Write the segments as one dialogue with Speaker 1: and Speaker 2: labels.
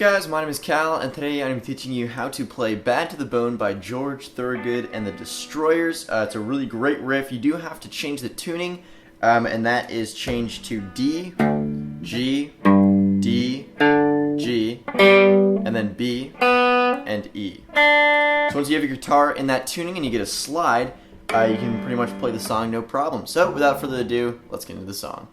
Speaker 1: guys, my name is Cal, and today I'm teaching you how to play Bad to the Bone by George Thorogood and the Destroyers. It's a really great riff. You do have to change the tuning, and that is changed to D, G, D, G, and then B, and E. So once you have your guitar in that tuning and you get a slide, you can pretty much play the song no problem. So without further ado, let's get into the song.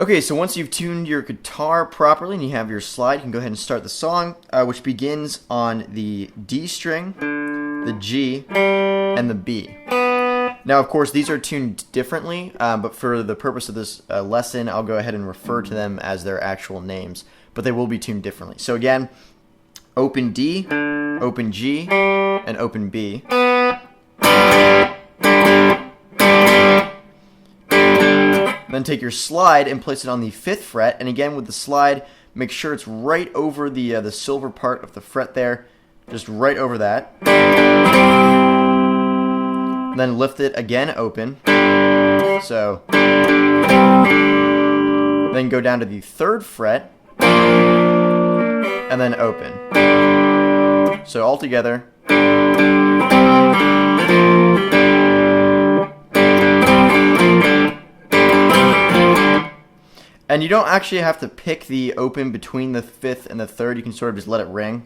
Speaker 1: Okay, so once you've tuned your guitar properly and you have your slide, you can go ahead and start the song, which begins on the D string, the G, and the B. Now, of course, these are tuned differently, but for the purpose of this lesson, I'll go ahead and refer to them as their actual names, but they will be tuned differently. So again, open D, open G, and open B. Then take your slide and place it on the 5th fret, and again with the slide, make sure it's right over the silver part of the fret there, just right over that. And then lift it again open. So then go down to the 3rd fret, and then open. So all together. And you don't actually have to pick the open between the 5th and the 3rd. You can sort of just let it ring.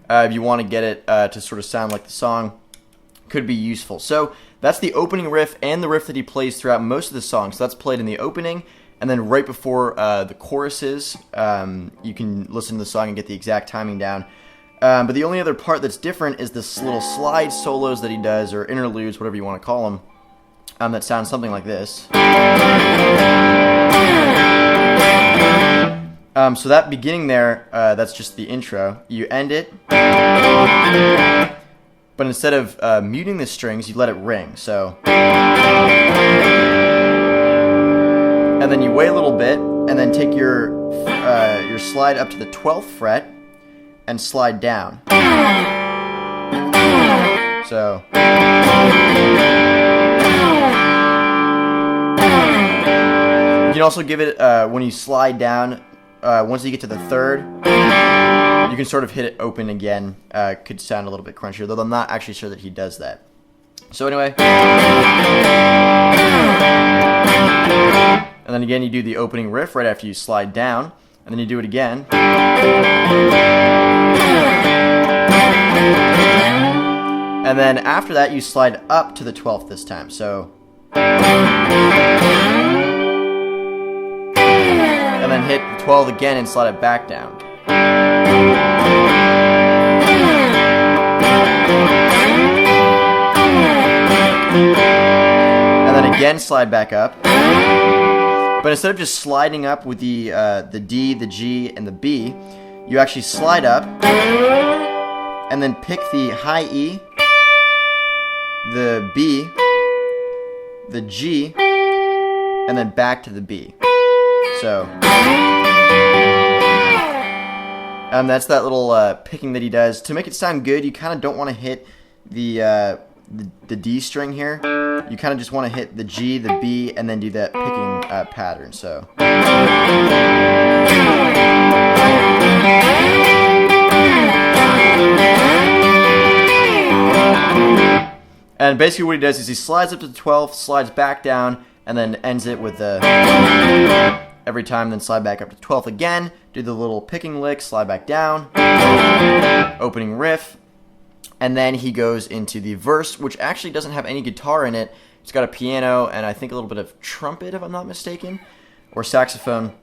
Speaker 1: If you want to get it to sort of sound like the song, could be useful. So that's the opening riff and the riff that he plays throughout most of the song. So that's played in the opening, and then right before the choruses, you can listen to the song and get the exact timing down. But the only other part that's different is this little slide solos that he does, or interludes, whatever you want to call them. That sounds something like this. So that beginning there, that's just the intro. You end it, but instead of muting the strings, you let it ring. So, and then you wait a little bit, and then take your slide up to the 12th fret and slide down. So. You can also give it, when you slide down, once you get to the 3rd, you can sort of hit it open again. Could sound a little bit crunchier, though I'm not actually sure that he does that. So anyway. And then again, you do the opening riff right after you slide down, and then you do it again. And then after that, you slide up to the 12th this time. So. And then hit 12 again and slide it back down. And then again slide back up. But instead of just sliding up with the D, the G, and the B, you actually slide up and then pick the high E, the B, the G, and then back to the B. So, that's that little picking that he does. To make it sound good, you kind of don't want to hit the D string here. You kind of just want to hit the G, the B, and then do that picking pattern. So. And basically what he does is he slides up to the 12th, slides back down, and then ends it with the every time, then slide back up to 12th again, do the little picking lick, slide back down, opening riff, and then he goes into the verse, which actually doesn't have any guitar in it. It's got a piano and I think a little bit of trumpet, if I'm not mistaken, or saxophone.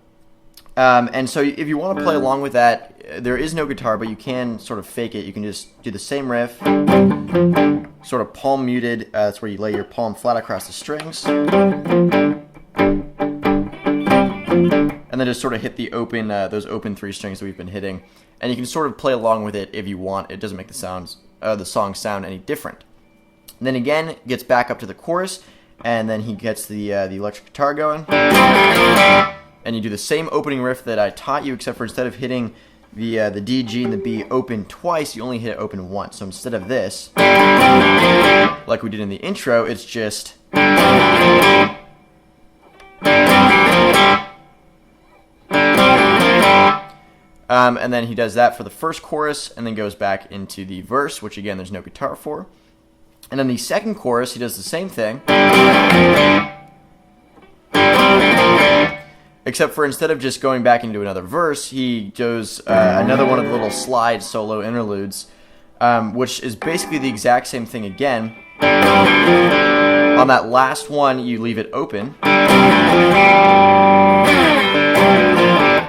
Speaker 1: And so if you want to play along with that, there is no guitar, but you can sort of fake it. You can just do the same riff, sort of palm muted. That's where you lay your palm flat across the strings. And then just sort of hit the open, those open 3 strings that we've been hitting. And you can sort of play along with it if you want. It doesn't make the song sound any different. And then again, gets back up to the chorus, and then he gets the electric guitar going. And you do the same opening riff that I taught you, except for instead of hitting the D, G, and the B open twice, you only hit it open once. So instead of this, like we did in the intro, it's just. And then he does that for the first chorus, and then goes back into the verse, which again there's no guitar for. And then the second chorus, he does the same thing, except for instead of just going back into another verse, he does another one of the little slide solo interludes, which is basically the exact same thing again. On that last one, you leave it open,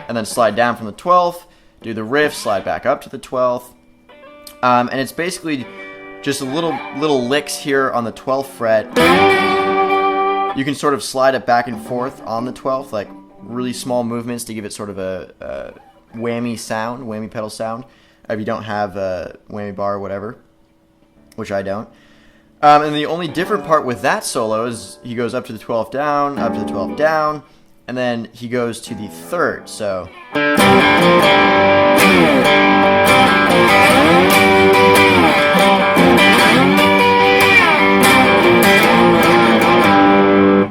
Speaker 1: and then slide down from the 12th, do the riff, slide back up to the 12th, and it's basically just little licks here on the 12th fret. You can sort of slide it back and forth on the 12th, like really small movements to give it sort of a whammy pedal sound, if you don't have a whammy bar or whatever, which I don't. And the only different part with that solo is he goes up to the 12th down, up to the 12th down, and then he goes to the 3rd, so.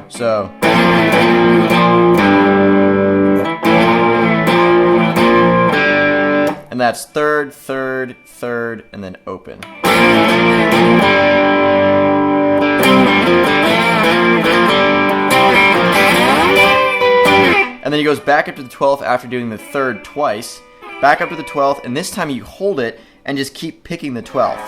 Speaker 1: So. And that's 3rd, 3rd, 3rd, and then open. And then he goes back up to the 12th after doing the 3rd twice, back up to the 12th, and this time you hold it and just keep picking the 12th.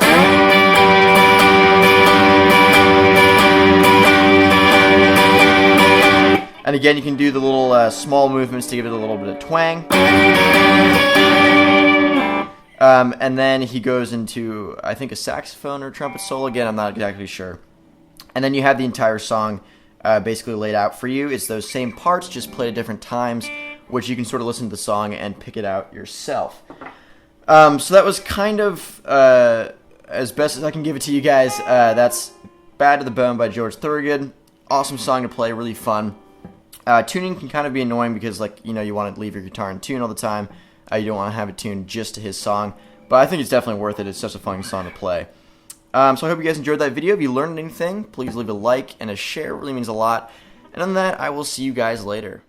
Speaker 1: And again, you can do the little small movements to give it a little bit of twang. And then he goes into, I think, a saxophone or trumpet solo. Again, I'm not exactly sure. And then you have the entire song basically laid out for you. It's those same parts, just played at different times, which you can sort of listen to the song and pick it out yourself. So that was kind of as best as I can give it to you guys. That's Bad to the Bone by George Thorogood. Awesome song to play, really fun. Tuning can kind of be annoying because, like, you know, you want to leave your guitar in tune all the time. You don't want to have it tuned just to his song. But I think it's definitely worth it. It's such a fun song to play. So I hope you guys enjoyed that video. If you learned anything, please leave a like and a share. It really means a lot. And on that, I will see you guys later.